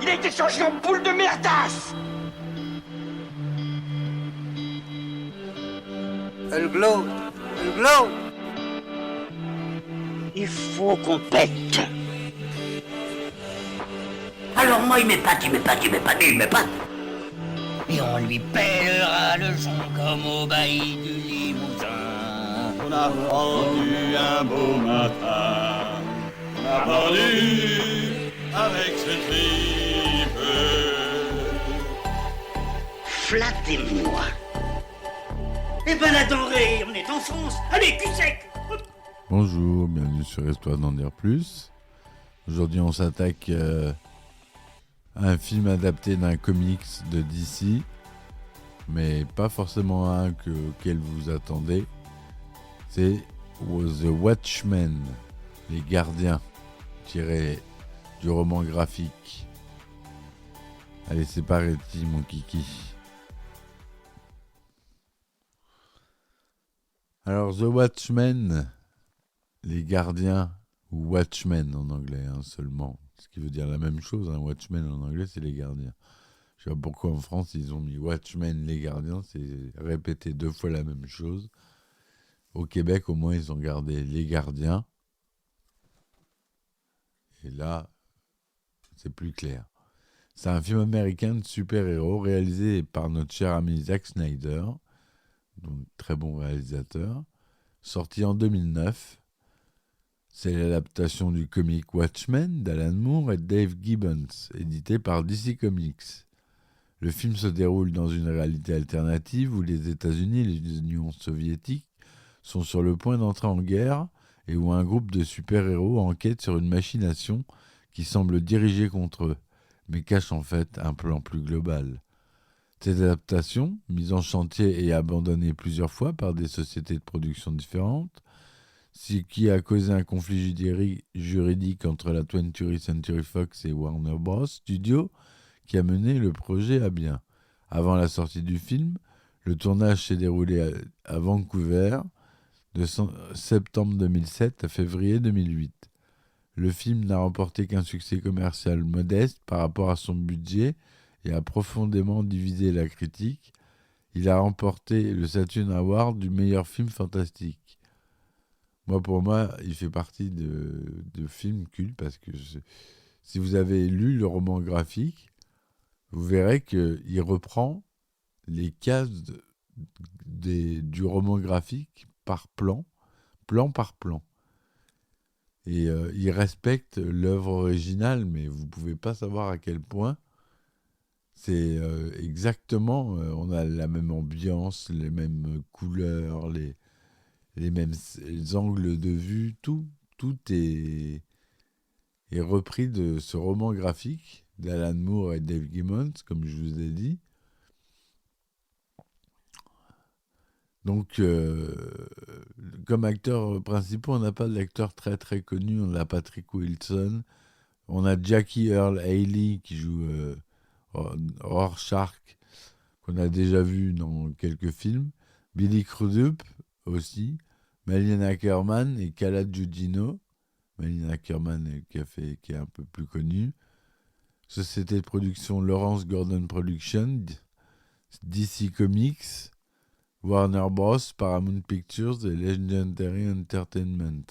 Il a été changé en boule de merdasse. Elle glow. Elle glow. Il faut qu'on pète. Alors moi il m'épate. Et on lui pèlera le son comme au bailli du Limousin. On a pendu un beau matin, on a pendu avec ce tripe. Flattez-moi. Eh ben la denrée, on est en France. Allez, cul sec. Bonjour, bienvenue sur Histoire d'en dire plus. Aujourd'hui, on s'attaque à un film adapté d'un comics de DC, mais pas forcément un auquel vous attendez. C'est The Watchmen, les gardiens, tiré du roman graphique. Allez, c'est parti, mon kiki. Alors, The Watchmen, les gardiens, ou Watchmen en anglais seulement, ce qui veut dire la même chose, Watchmen en anglais c'est les gardiens. Je sais pas pourquoi en France ils ont mis Watchmen, les gardiens, c'est répété 2 fois la même chose. Au Québec au moins ils ont gardé les gardiens, et là c'est plus clair. C'est un film américain de super-héros réalisé par notre cher ami Zack Snyder, donc très bon réalisateur, sorti en 2009. C'est l'adaptation du comic Watchmen d'Alan Moore et Dave Gibbons, édité par DC Comics. Le film se déroule dans une réalité alternative où les États-Unis et l'Union soviétique sont sur le point d'entrer en guerre et où un groupe de super-héros enquête sur une machination qui semble dirigée contre eux, mais cache en fait un plan plus global. Cette adaptation, mise en chantier et abandonnée plusieurs fois par des sociétés de production différentes, ce qui a causé un conflit juridique entre la 20th Century Fox et Warner Bros. Studios, qui a mené le projet à bien. Avant la sortie du film, le tournage s'est déroulé à Vancouver de septembre 2007 à février 2008. Le film n'a remporté qu'un succès commercial modeste par rapport à son budget et a profondément divisé la critique. Il a remporté le Saturn Award du meilleur film fantastique. Pour moi, il fait partie de films cultes parce que si vous avez lu le roman graphique, vous verrez qu'il reprend les cases du roman graphique par plan par plan. Et il respecte l'œuvre originale, mais vous ne pouvez pas savoir à quel point c'est exactement, on a la même ambiance, les mêmes couleurs, les mêmes angles de vue, tout est repris de ce roman graphique d'Alan Moore et Dave Gibbons, comme je vous ai dit. Donc, comme acteurs principaux, on n'a pas d'acteurs très très connus. On a Patrick Wilson, on a Jackie Earle Haley qui joue Rorschach, qu'on a déjà vu dans quelques films. Billy Crudup aussi, Malin Ackerman et Kala Gugino. Malin Ackerman qui est un peu plus connu. Société de production Lawrence Gordon Productions, DC Comics, Warner Bros, Paramount Pictures et Legendary Entertainment.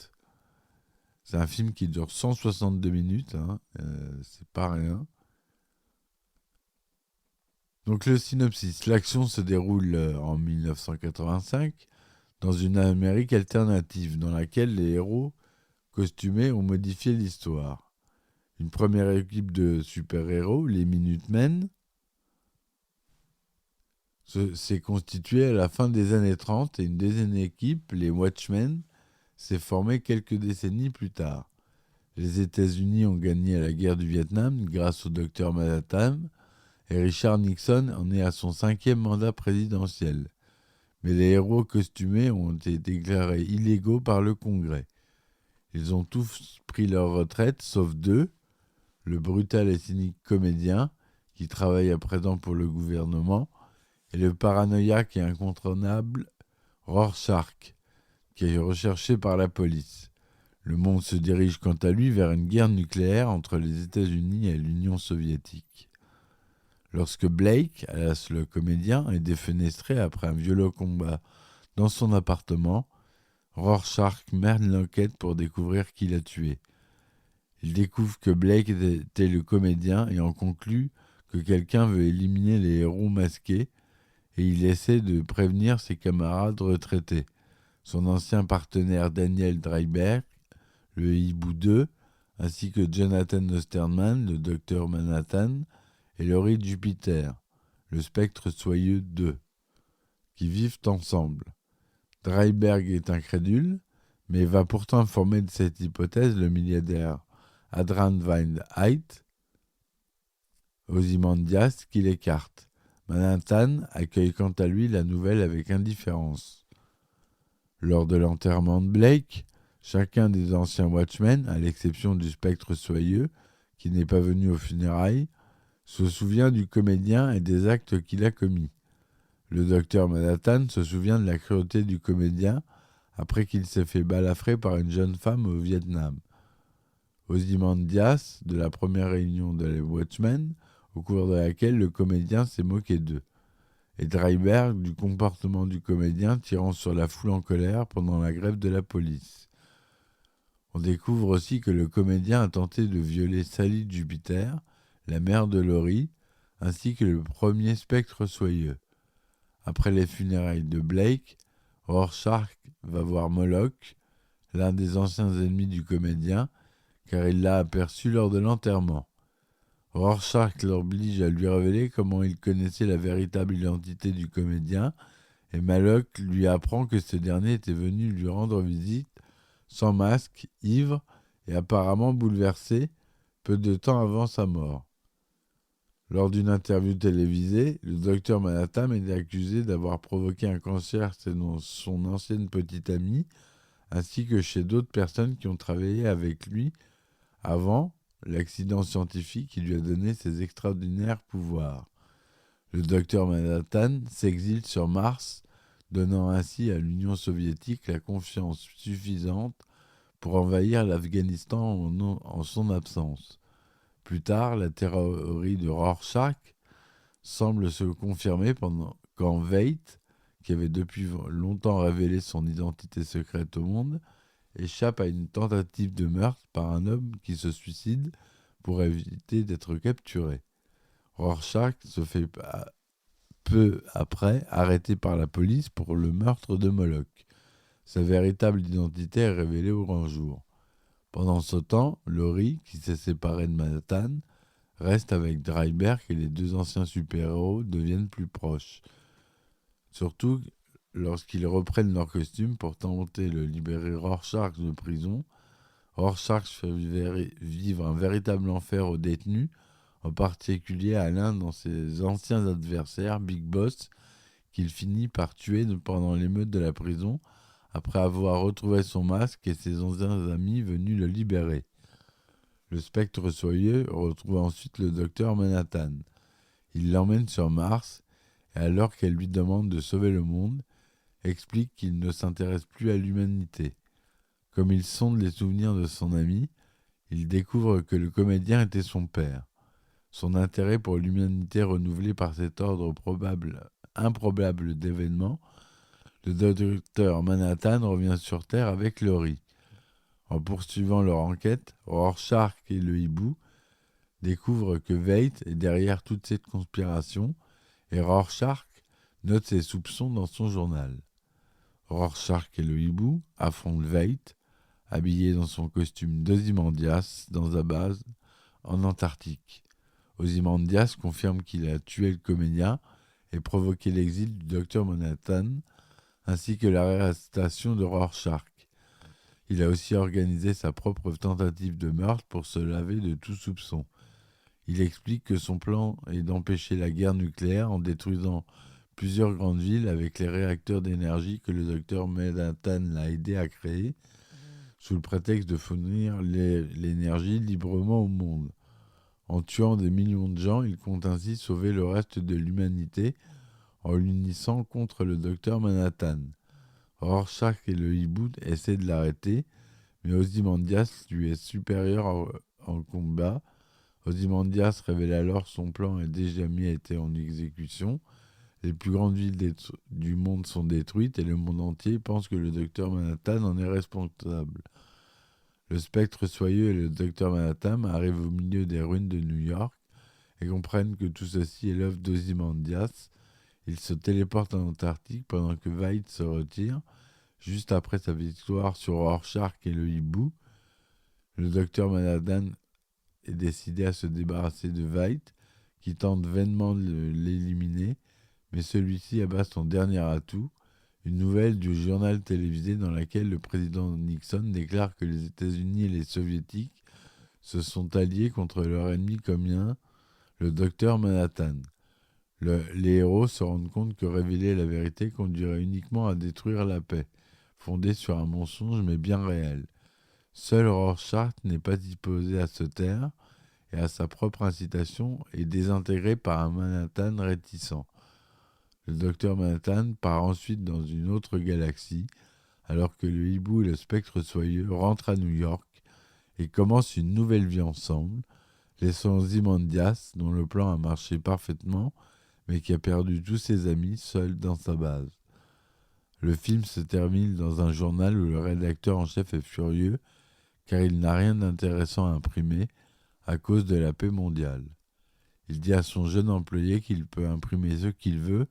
C'est un film qui dure 162 minutes, c'est pas rien. Donc le synopsis, l'action se déroule en 1985 dans une Amérique alternative dans laquelle les héros costumés ont modifié l'histoire. Une première équipe de super-héros, les Minutemen, s'est constituée à la fin des années 30 et une deuxième équipe, les Watchmen, s'est formée quelques décennies plus tard. Les États-Unis ont gagné à la guerre du Vietnam grâce au docteur Manhattan et Richard Nixon en est à son 5e mandat présidentiel. Mais les héros costumés ont été déclarés illégaux par le Congrès. Ils ont tous pris leur retraite, sauf 2, le brutal et cynique comédien, qui travaille à présent pour le gouvernement, et le paranoïaque et incontournable Rorschach, qui est recherché par la police. Le monde se dirige quant à lui vers une guerre nucléaire entre les États-Unis et l'Union soviétique. Lorsque Blake, alias le comédien, est défenestré après un violent combat dans son appartement, Rorschach mène l'enquête pour découvrir qui l'a tué. Il découvre que Blake était le comédien et en conclut que quelqu'un veut éliminer les héros masqués et il essaie de prévenir ses camarades retraités, son ancien partenaire Daniel Dreiberg, le Hibou 2, ainsi que Jonathan Osterman, le docteur Manhattan, et Laurie Jupiter, le spectre soyeux 2, qui vivent ensemble. Dreiberg est incrédule, mais va pourtant informer de cette hypothèse le milliardaire Adrian Van Heidt, Ozymandias, qui l'écarte. Manhattan accueille quant à lui la nouvelle avec indifférence. Lors de l'enterrement de Blake, chacun des anciens Watchmen, à l'exception du spectre soyeux, qui n'est pas venu aux funérailles, se souvient du comédien et des actes qu'il a commis. Le docteur Manhattan se souvient de la cruauté du comédien après qu'il s'est fait balafrer par une jeune femme au Vietnam. Ozymandias de la première réunion de les Watchmen, au cours de laquelle le comédien s'est moqué d'eux, et Dreiberg du comportement du comédien tirant sur la foule en colère pendant la grève de la police. On découvre aussi que le comédien a tenté de violer Sally Jupiter, la mère de Laurie, ainsi que le premier spectre soyeux. Après les funérailles de Blake, Rorschach va voir Moloch, l'un des anciens ennemis du comédien, car il l'a aperçu lors de l'enterrement. Rorschach l'oblige à lui révéler comment il connaissait la véritable identité du comédien, et Moloch lui apprend que ce dernier était venu lui rendre visite, sans masque, ivre et apparemment bouleversé, peu de temps avant sa mort. Lors d'une interview télévisée, le docteur Manhattan est accusé d'avoir provoqué un cancer chez son ancienne petite amie, ainsi que chez d'autres personnes qui ont travaillé avec lui avant l'accident scientifique qui lui a donné ses extraordinaires pouvoirs. Le docteur Manhattan s'exile sur Mars, donnant ainsi à l'Union soviétique la confiance suffisante pour envahir l'Afghanistan en son absence. Plus tard, la théorie de Rorschach semble se confirmer quand Veidt, qui avait depuis longtemps révélé son identité secrète au monde, échappe à une tentative de meurtre par un homme qui se suicide pour éviter d'être capturé. Rorschach se fait peu après arrêter par la police pour le meurtre de Moloch. Sa véritable identité est révélée au grand jour. Pendant ce temps, Laurie, qui s'est séparée de Manhattan, reste avec Dreiberg et les deux anciens super-héros deviennent plus proches. Surtout lorsqu'ils reprennent leur costume pour tenter de libérer Rorschach de prison. Rorschach fait vivre un véritable enfer aux détenus, en particulier à l'un de ses anciens adversaires, Big Boss, qu'il finit par tuer pendant l'émeute de la prison, après avoir retrouvé son masque et ses anciens amis venus le libérer. Le spectre soyeux retrouve ensuite le docteur Manhattan. Il l'emmène sur Mars, et alors qu'elle lui demande de sauver le monde, explique qu'il ne s'intéresse plus à l'humanité. Comme il sonde les souvenirs de son ami, il découvre que le comédien était son père. Son intérêt pour l'humanité renouvelé par cet ordre improbable d'événements, le docteur Manhattan revient sur Terre avec Laurie. En poursuivant leur enquête, Rorschach et le hibou découvrent que Veidt est derrière toute cette conspiration et Rorschach note ses soupçons dans son journal. Rorschach et le hibou affrontent Veidt, habillé dans son costume d'Ozymandias dans sa base en Antarctique. Ozymandias confirme qu'il a tué le comédien et provoqué l'exil du docteur Manhattan, ainsi que l'arrestation de Rorschach. Il a aussi organisé sa propre tentative de meurtre pour se laver de tout soupçon. Il explique que son plan est d'empêcher la guerre nucléaire en détruisant plusieurs grandes villes avec les réacteurs d'énergie que le docteur Manhattan l'a aidé à créer, sous le prétexte de fournir l'énergie librement au monde. En tuant des millions de gens, il compte ainsi sauver le reste de l'humanité en l'unissant contre le docteur Manhattan. Rorschach et le hibou essaient de l'arrêter, mais Ozymandias lui est supérieur en combat. Ozymandias révèle alors son plan est déjà mis à été en exécution. Les plus grandes villes du monde sont détruites et le monde entier pense que le docteur Manhattan en est responsable. Le spectre soyeux et le docteur Manhattan arrivent au milieu des ruines de New York et comprennent que tout ceci est l'œuvre d'Ozymandias. Ils se téléportent en Antarctique pendant que Veidt se retire. Juste après sa victoire sur Rorschach et le hibou, le docteur Manhattan est décidé à se débarrasser de Veidt, qui tente vainement de l'éliminer, mais celui-ci abat son dernier atout, une nouvelle du journal télévisé dans laquelle le président Nixon déclare que les États-Unis et les Soviétiques se sont alliés contre leur ennemi commun, le docteur Manhattan. Les héros se rendent compte que révéler la vérité conduirait uniquement à détruire la paix, fondée sur un mensonge mais bien réel. Seul Rorschach n'est pas disposé à se taire et à sa propre incitation est désintégré par un Manhattan réticent. Le docteur Manhattan part ensuite dans une autre galaxie alors que le hibou et le spectre soyeux rentrent à New York et commencent une nouvelle vie ensemble, laissant Ozymandias, dont le plan a marché parfaitement, mais qui a perdu tous ses amis, seul dans sa base. Le film se termine dans un journal où le rédacteur en chef est furieux car il n'a rien d'intéressant à imprimer à cause de la paix mondiale. Il dit à son jeune employé qu'il peut imprimer ce qu'il veut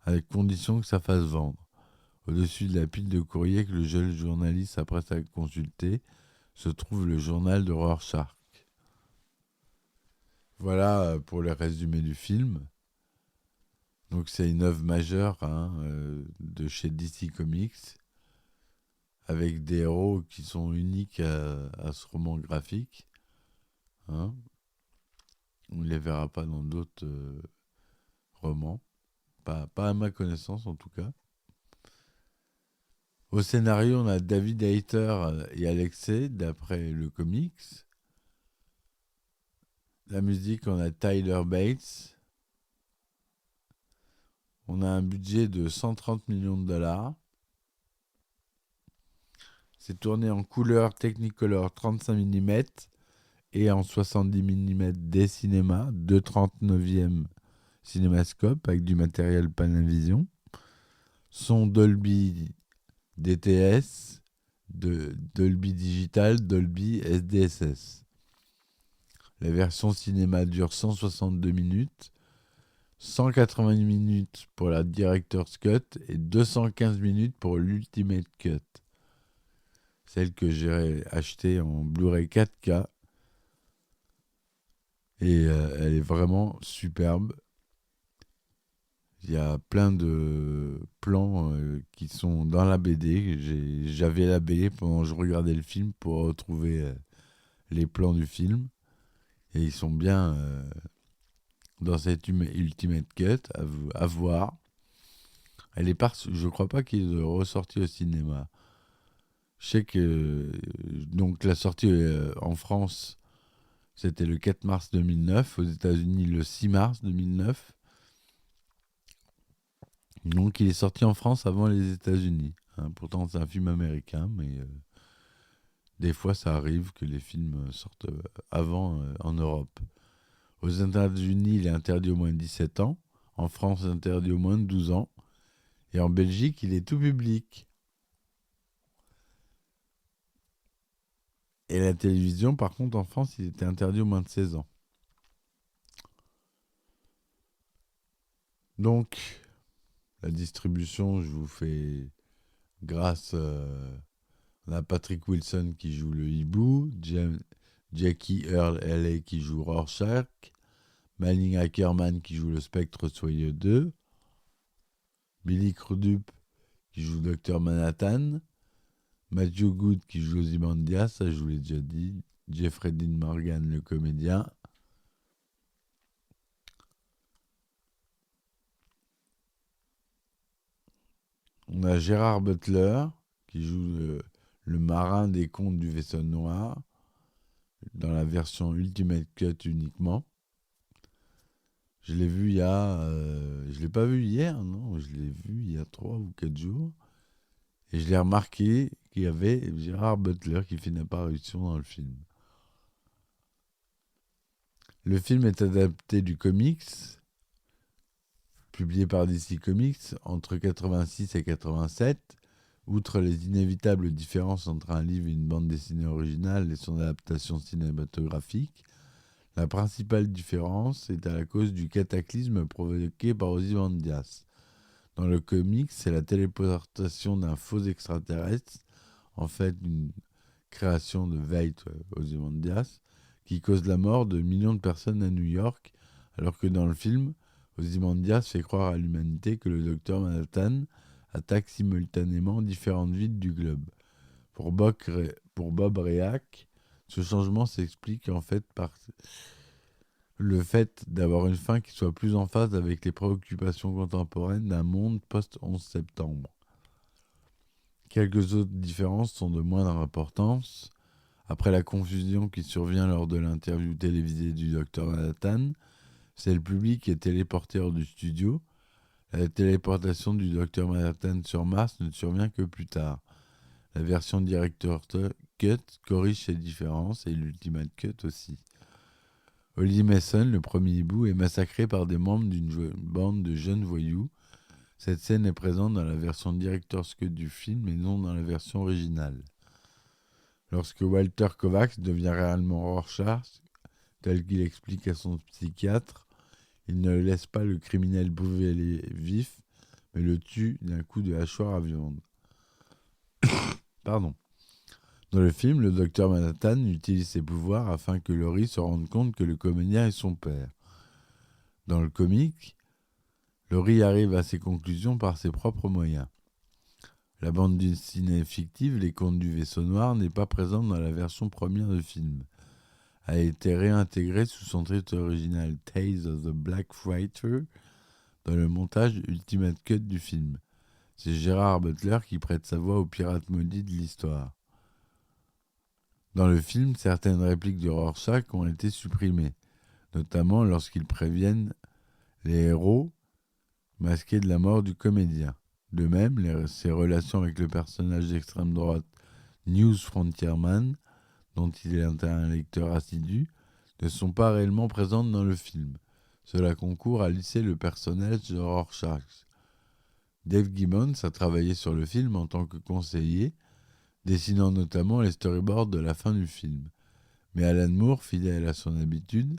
à condition que ça fasse vendre. Au-dessus de la pile de courrier que le jeune journaliste s'apprête à consulter se trouve le journal de Rorschach. Voilà pour le résumé du film. Donc c'est une œuvre majeure de chez DC Comics, avec des héros qui sont uniques à ce roman graphique. On ne les verra pas dans d'autres romans. Pas à ma connaissance en tout cas. Au scénario, on a David Hayter et Alexei, d'après le comics. La musique, on a Tyler Bates. On a un budget de 130 millions de dollars. C'est tourné en couleur Technicolor 35 mm et en 70 mm des cinémas, 2/39e cinémascope avec du matériel Panavision. Son Dolby DTS, Dolby Digital, Dolby SDSS. La version cinéma dure 162 minutes, 180 minutes pour la Director's Cut et 215 minutes pour l'Ultimate Cut. Celle que j'ai achetée en Blu-ray 4K. Et elle est vraiment superbe. Il y a plein de plans qui sont dans la BD. J'avais la BD pendant que je regardais le film pour retrouver les plans du film. Et ils sont bien dans cette Ultimate Cut à voir. Elle est je crois pas qu'il est ressorti au cinéma. Je sais que donc la sortie en France, c'était le 4 mars 2009. Aux États-Unis, le 6 mars 2009. Donc il est sorti en France avant les États-Unis. Pourtant, c'est un film américain, mais des fois, ça arrive que les films sortent avant en Europe. Aux États-Unis, il est interdit au moins de 17 ans. En France, interdit au moins de 12 ans. Et en Belgique, il est tout public. Et la télévision, par contre, en France, il était interdit au moins de 16 ans. Donc, la distribution, je vous fais grâce à Patrick Wilson qui joue le hibou, Jackie Earle Haley qui joue Rorschach, Malin Ackerman qui joue le Spectre Soyeux 2, Billy Crudup qui joue Dr Manhattan, Matthew Good qui joue Ozymandias, ça je vous l'ai déjà dit, Jeffrey Dean Morgan le comédien. On a Gérard Butler qui joue le marin des contes du vaisseau noir dans la version Ultimate Cut uniquement. Je l'ai vu je l'ai pas vu hier, non, je l'ai vu il y a 3 ou 4 jours. Et je l'ai remarqué qu'il y avait Gérard Butler qui fait une apparition dans le film. Le film est adapté du comics, publié par DC Comics entre 86 et 87. Outre les inévitables différences entre un livre et une bande dessinée originale et son adaptation cinématographique, la principale différence est à la cause du cataclysme provoqué par Ozymandias. Dans le comics, c'est la téléportation d'un faux extraterrestre, en fait une création de Veidt Ozymandias, qui cause la mort de millions de personnes à New York, alors que dans le film, Ozymandias fait croire à l'humanité que le docteur Manhattan attaque simultanément différentes villes du globe. Pour Bob Reack, ce changement s'explique en fait par le fait d'avoir une fin qui soit plus en phase avec les préoccupations contemporaines d'un monde post-11 septembre. Quelques autres différences sont de moindre importance. Après la confusion qui survient lors de l'interview télévisée du Dr Manhattan, c'est le public qui est téléporté hors du studio. La téléportation du Dr Manhattan sur Mars ne survient que plus tard. La version Director's Cut corrige ces différences et l'Ultimate Cut aussi. Holly Mason, le premier hibou, est massacré par des membres d'une bande de jeunes voyous. Cette scène est présente dans la version Director's Cut du film et non dans la version originale. Lorsque Walter Kovacs devient réellement Rorschach, tel qu'il explique à son psychiatre, il ne laisse pas le criminel brûlé vif, mais le tue d'un coup de hachoir à viande. Pardon. Dans le film, le docteur Manhattan utilise ses pouvoirs afin que Laurie se rende compte que le comédien est son père. Dans le comique, Laurie arrive à ses conclusions par ses propres moyens. La bande dessinée fictive Les Contes du Vaisseau Noir n'est pas présente dans la version première du film. Elle a été réintégrée sous son titre original Tales of the Black Fighter dans le montage Ultimate Cut du film. C'est Gérard Butler qui prête sa voix au pirate maudit de l'histoire. Dans le film, certaines répliques de Rorschach ont été supprimées, notamment lorsqu'ils préviennent les héros masqués de la mort du comédien. De même, ses relations avec le personnage d'extrême droite News Frontierman, dont il est un lecteur assidu, ne sont pas réellement présentes dans le film. Cela concourt à lisser le personnage de Rorschach. Dave Gibbons a travaillé sur le film en tant que conseiller, dessinant notamment les storyboards de la fin du film. Mais Alan Moore, fidèle à son habitude,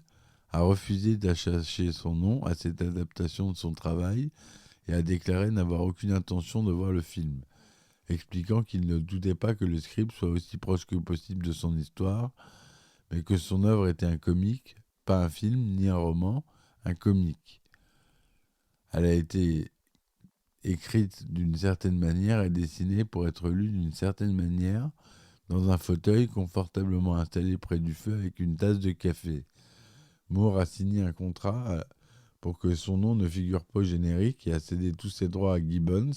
a refusé d'attacher son nom à cette adaptation de son travail et a déclaré n'avoir aucune intention de voir le film, expliquant qu'il ne doutait pas que le script soit aussi proche que possible de son histoire, mais que son œuvre était un comique, pas un film ni un roman, un comique. Elle a été écrite d'une certaine manière et dessinée pour être lue d'une certaine manière, dans un fauteuil confortablement installé près du feu avec une tasse de café. Moore a signé un contrat pour que son nom ne figure pas au générique et a cédé tous ses droits à Gibbons,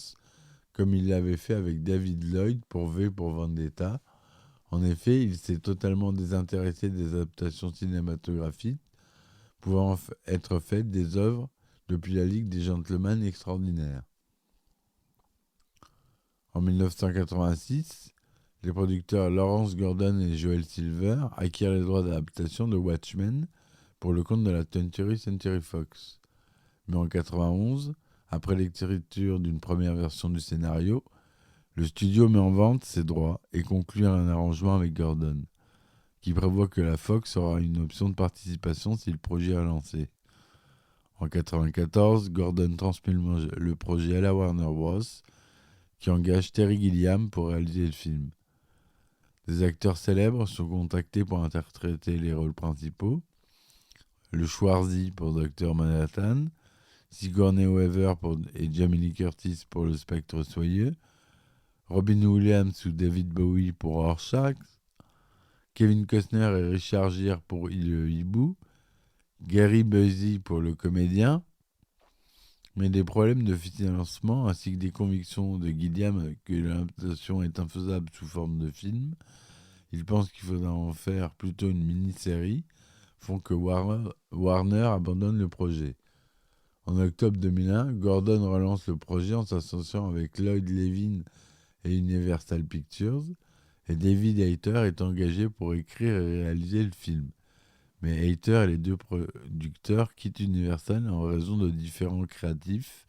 comme il l'avait fait avec David Lloyd pour V pour Vendetta. En effet, il s'est totalement désintéressé des adaptations cinématographiques pouvant être faites des œuvres depuis la Ligue des Gentlemen Extraordinaires. En 1986, les producteurs Lawrence Gordon et Joel Silver acquièrent les droits d'adaptation de Watchmen pour le compte de la 20th Century Fox. Mais en 1991, après l'écriture d'une première version du scénario, le studio met en vente ses droits et conclut un arrangement avec Gordon, qui prévoit que la Fox aura une option de participation si le projet est lancé. En 1994, Gordon transmet le projet à la Warner Bros., qui engage Terry Gilliam pour réaliser le film. Des acteurs célèbres sont contactés pour interpréter les rôles principaux. Le Schwarzy pour Dr Manhattan, Sigourney Weaver et Jamie Lee Curtis pour le Spectre Soyeux, Robin Williams ou David Bowie pour Rorschach, Kevin Costner et Richard Gere pour le hibou, Gary Busey pour le comédien, mais des problèmes de financement ainsi que des convictions de Gilliam que l'adaptation est infaisable sous forme de film, il pense qu'il faudra en faire plutôt une mini-série, font que Warner abandonne le projet. En octobre 2001, Gordon relance le projet en s'associant avec Lloyd Levin et Universal Pictures, et David Hayter est engagé pour écrire et réaliser le film. Mais Hayter et les deux producteurs quittent Universal en raison de différends créatifs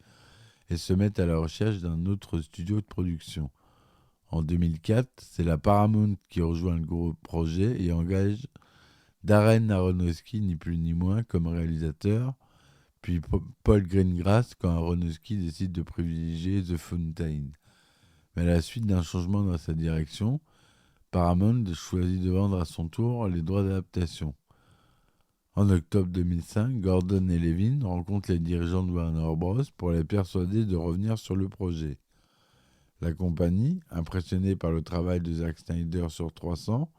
et se mettent à la recherche d'un autre studio de production. En 2004, c'est la Paramount qui rejoint le gros projet et engage Darren Aronofsky, ni plus ni moins, comme réalisateur, puis Paul Greengrass quand Aronofsky décide de privilégier The Fountain. Mais à la suite d'un changement dans sa direction, Paramount choisit de vendre à son tour les droits d'adaptation. En octobre 2005, Gordon et Levin rencontrent les dirigeants de Warner Bros. Pour les persuader de revenir sur le projet. La compagnie, impressionnée par le travail de Zack Snyder sur 300,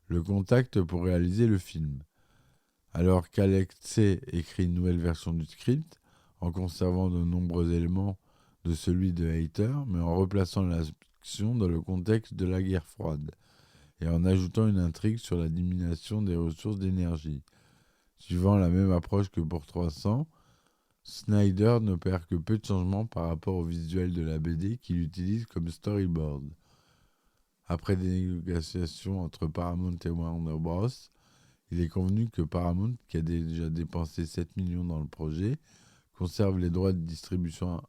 le contacte pour réaliser le film. Alors qu'Alexei écrit une nouvelle version du script, en conservant de nombreux éléments de celui de Hayter, mais en replaçant l'action dans le contexte de la guerre froide, et en ajoutant une intrigue sur la diminution des ressources d'énergie. Suivant la même approche que pour 300, Snyder n'opère que peu de changements par rapport au visuel de la BD qu'il utilise comme storyboard. Après des négociations entre Paramount et Warner Bros., il est convenu que Paramount, qui a déjà dépensé 7 millions dans le projet, conserve les droits de distribution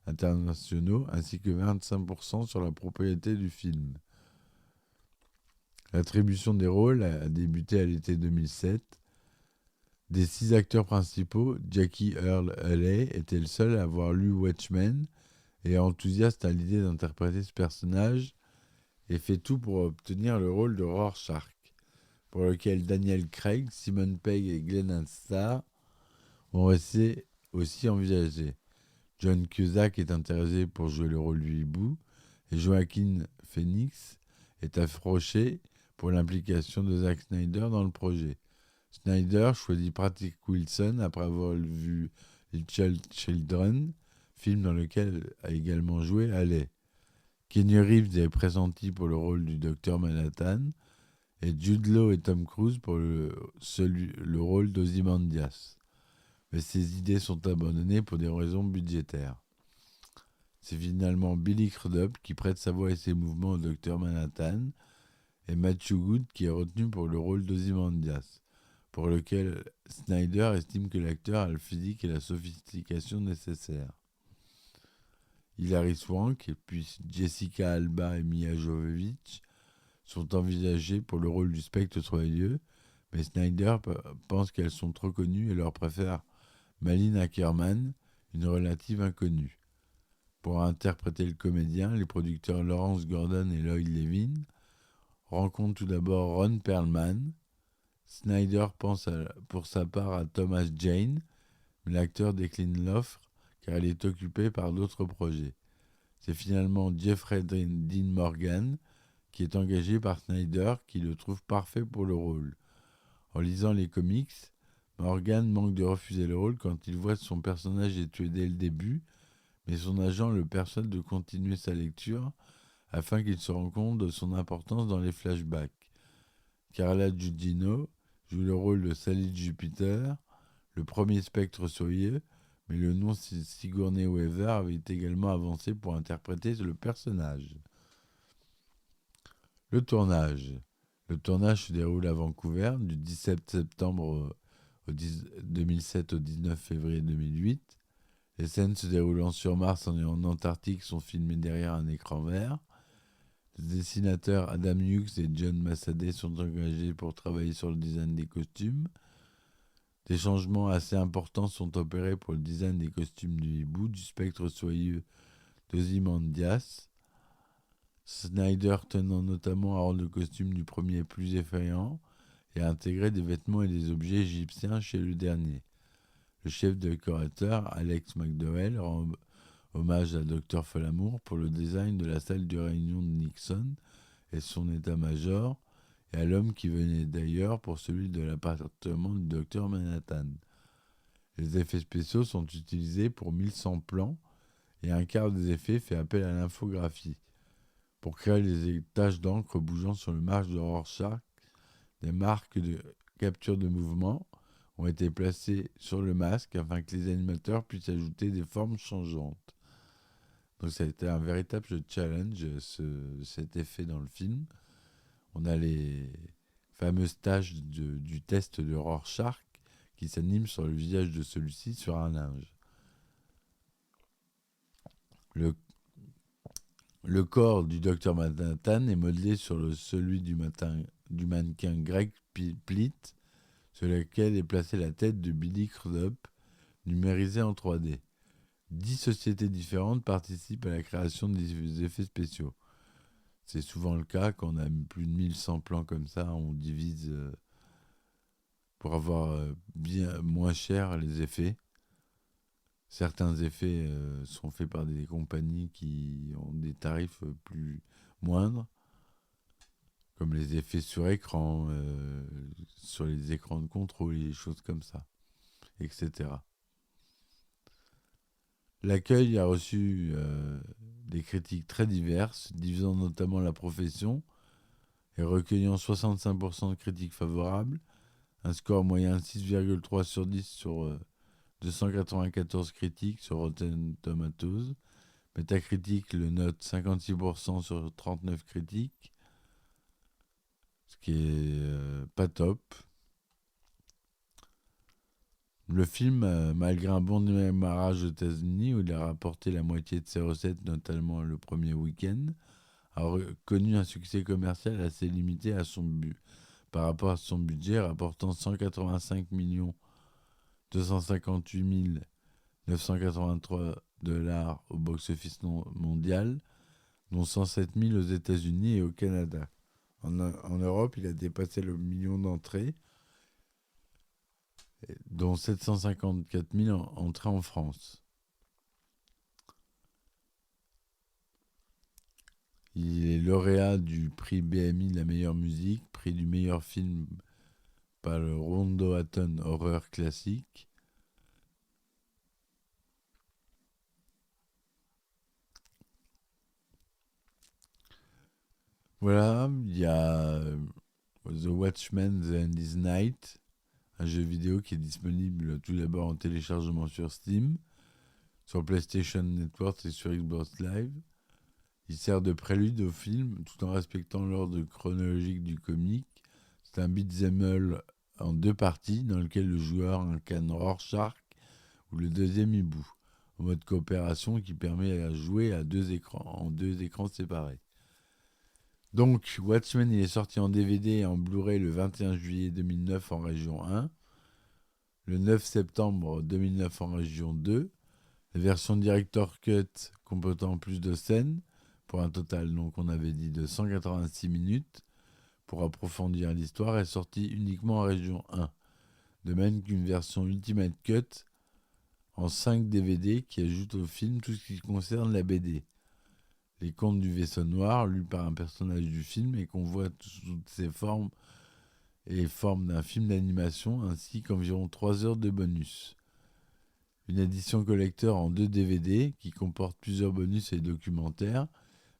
internationaux ainsi que 25% sur la propriété du film. L'attribution des rôles a débuté à l'été 2007. Des 6 acteurs principaux, Jackie Earle Haley était le seul à avoir lu Watchmen et enthousiaste à l'idée d'interpréter ce personnage et fait tout pour obtenir le rôle de Rorschach, pour lequel Daniel Craig, Simon Pegg et Glenn Hansard ont aussi envisagé. John Cusack est intéressé pour jouer le rôle du hibou et Joaquin Phoenix est approché pour l'implication de Zack Snyder dans le projet. Snyder choisit Patrick Wilson après avoir vu Little Children, film dans lequel a également joué Haley. Keanu Reeves est pressenti pour le rôle du Docteur Manhattan et Jude Law et Tom Cruise pour le rôle d'Ozymandias. Mais ces idées sont abandonnées pour des raisons budgétaires. C'est finalement Billy Crudup qui prête sa voix et ses mouvements au Docteur Manhattan et Matthew Good qui est retenu pour le rôle d'Ozymandias, pour lequel Snyder estime que l'acteur a le physique et la sophistication nécessaires. Hilary Swank et puis Jessica Alba et Mia Jovovich sont envisagées pour le rôle du Spectre Soyeux, mais Snyder pense qu'elles sont trop connues et leur préfère Malin Ackerman, une relative inconnue. Pour interpréter le comédien, les producteurs Lawrence Gordon et Lloyd Levin rencontrent tout d'abord Ron Perlman. Snyder pense pour sa part à Thomas Jane, mais l'acteur décline l'offre car il est occupé par d'autres projets. C'est finalement Jeffrey Dean Morgan qui est engagé par Snyder qui le trouve parfait pour le rôle. En lisant les comics, Morgan manque de refuser le rôle quand il voit son personnage est tué dès le début, mais son agent le persuade de continuer sa lecture afin qu'il se rende compte de son importance dans les flashbacks. Carla Gugino joue le rôle de Sally Jupiter, le premier Spectre Soyeux, mais le nom Sigourney Weaver avait également avancé pour interpréter le personnage. Le tournage. Le tournage se déroule à Vancouver du 17 septembre 2007 au 19 février 2008. Les scènes se déroulant sur Mars et en Antarctique sont filmées derrière un écran vert. Les dessinateurs Adam Hughes et John Massaday sont engagés pour travailler sur le design des costumes. Des changements assez importants sont opérés pour le design des costumes du hibou, du Spectre Soyeux d'Ozymandias. Snyder tenant notamment à rendre le costume du premier plus effrayant et à intégrer des vêtements et des objets égyptiens chez le dernier. Le chef décorateur, Alex McDowell, rend hommage à Dr Folamour pour le design de la salle de réunion de Nixon et son état-major, et à l'homme qui venait d'ailleurs pour celui de l'appartement du Dr Manhattan. Les effets spéciaux sont utilisés pour 1100 plans et un quart des effets fait appel à l'infographie. Pour créer les taches d'encre bougeant sur le marge de Rorschach, des marques de capture de mouvement ont été placées sur le masque afin que les animateurs puissent ajouter des formes changeantes. Donc ça a été un véritable challenge, cet effet dans le film. On a les fameuses taches du test de Rorschach qui s'animent sur le visage de celui-ci sur un linge. Le corps du docteur Manhattan est modelé sur celui du mannequin Greg Plitt, sur lequel est placée la tête de Billy Crudup, numérisée en 3D. 10 sociétés différentes participent à la création des effets spéciaux. C'est souvent le cas quand on a plus de 1100 plans comme ça, on divise pour avoir bien moins cher les effets. Certains effets sont faits par des compagnies qui ont des tarifs plus moindres, comme les effets sur écran, sur les écrans de contrôle, et des choses comme ça, etc. L'accueil a reçu des critiques très diverses, divisant notamment la profession et recueillant 65% de critiques favorables, un score moyen 6,3 sur 10 sur 294 critiques sur Rotten Tomatoes. Metacritic le note 56% sur 39 critiques, ce qui est pas top. Le film, malgré un bon démarrage aux États-Unis, où il a rapporté la moitié de ses recettes, notamment le premier week-end, a connu un succès commercial assez limité par rapport à son budget, rapportant 185 258 983 $ au box-office mondial, dont 107 000 aux États-Unis et au Canada. En Europe, il a dépassé le million d'entrées, dont 754 000 entrées en France. Il est lauréat du prix BMI de la meilleure musique, prix du meilleur film par le Rondo Hatton Horror Classique. Voilà, il y a The Watchmen The End is Night, un jeu vidéo qui est disponible tout d'abord en téléchargement sur Steam, sur PlayStation Network et sur Xbox Live. Il sert de prélude au film tout en respectant l'ordre chronologique du comic. C'est un beat'em all en 2 parties dans lequel le joueur incarne Rorschach ou le deuxième hibou, en mode coopération qui permet à jouer en 2 écrans séparés. Donc, Watchmen il est sorti en DVD et en Blu-ray le 21 juillet 2009 en région 1, le 9 septembre 2009 en région 2, la version Director's Cut comportant plus de scènes, pour un total, donc on avait dit, de 186 minutes, pour approfondir l'histoire, est sortie uniquement en région 1, de même qu'une version Ultimate Cut en 5 DVD qui ajoute au film tout ce qui concerne la BD. Les contes du vaisseau noir, lus par un personnage du film et qu'on voit toutes ses formes et formes d'un film d'animation, ainsi qu'environ 3 heures de bonus. Une édition collector en 2 DVD qui comporte plusieurs bonus et documentaires,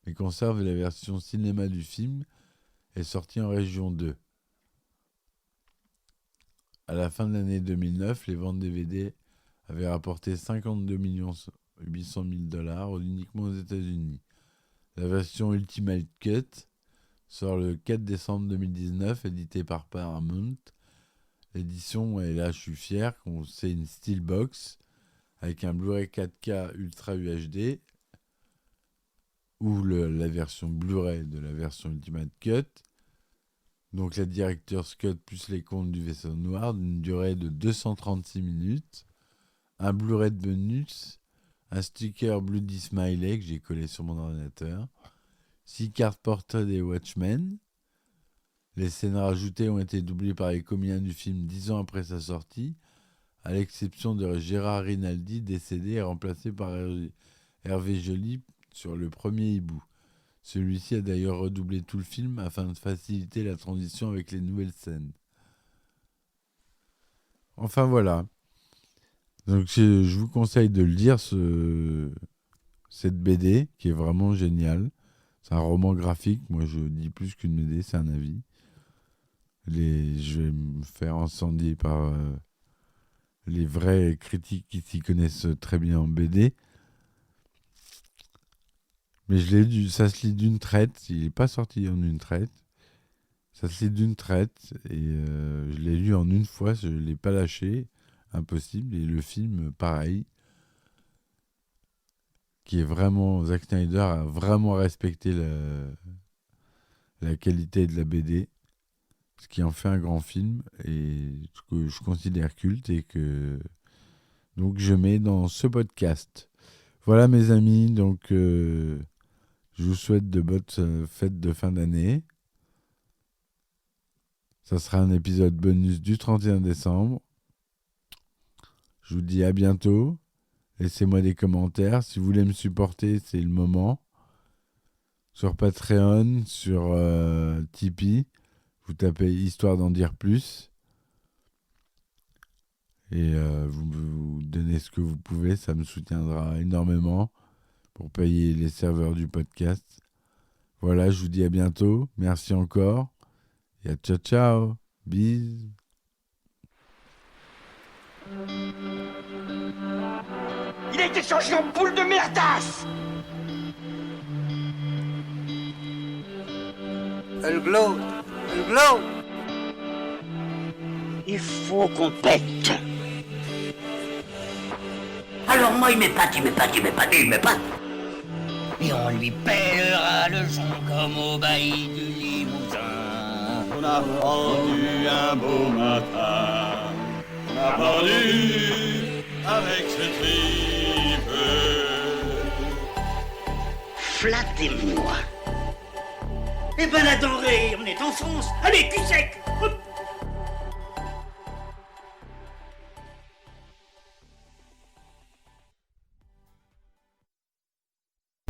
mais conserve la version cinéma du film, est sortie en région 2. À la fin de l'année 2009, les ventes DVD avaient rapporté 52 800 000 $ uniquement aux États-Unis. La version Ultimate Cut sort le 4 décembre 2019, éditée par Paramount. L'édition, et là je suis fier, c'est une Steelbox avec un Blu-ray 4K Ultra UHD ou la version Blu-ray de la version Ultimate Cut. Donc la Director's Cut plus les contes du vaisseau noir d'une durée de 236 minutes. Un Blu-ray de bonus, un sticker Bloody Smiley que j'ai collé sur mon ordinateur, 6 cartes portrait des Watchmen. Les scènes rajoutées ont été doublées par les comédiens du film 10 ans après sa sortie, à l'exception de Gérard Rinaldi, décédé et remplacé par Hervé Joly sur le premier hibou. Celui-ci a d'ailleurs redoublé tout le film afin de faciliter la transition avec les nouvelles scènes. Enfin voilà. Donc je vous conseille de le lire, cette BD qui est vraiment géniale. C'est un roman graphique, moi je dis plus qu'une BD, c'est un avis. Je vais me faire incendier par les vrais critiques qui s'y connaissent très bien en BD. Mais je l'ai lu, ça se lit d'une traite. Il n'est pas sorti en une traite. Ça se lit d'une traite. Et je l'ai lu en une fois. Je ne l'ai pas lâché. Impossible. Et le film, pareil. Qui est vraiment... Zack Snyder a vraiment respecté la qualité de la BD. Ce qui en fait un grand film. Et que je considère culte. Et que... Donc je mets dans ce podcast. Voilà mes amis. Donc... je vous souhaite de bonnes fêtes de fin d'année. Ça sera un épisode bonus du 31 décembre. Je vous dis à bientôt. Laissez-moi des commentaires. Si vous voulez me supporter, c'est le moment. Sur Patreon, sur Tipeee, vous tapez Histoire d'en dire plus. Et vous donnez ce que vous pouvez. Ça me soutiendra énormément pour payer les serveurs du podcast. Voilà, je vous dis à bientôt. Merci encore. Et à ciao, ciao. Bis. Il a été changé en boule de merdasse. Elle glow. Elle glow. Il faut qu'on pète. Alors moi il m'épate. Et on lui pèlera le son comme au bailli du Limousin. On a pendu un beau matin. On a pendu avec ce tripe. Flattez-moi. Eh ben la denrée, on est en France. Allez, cul sec. Hop.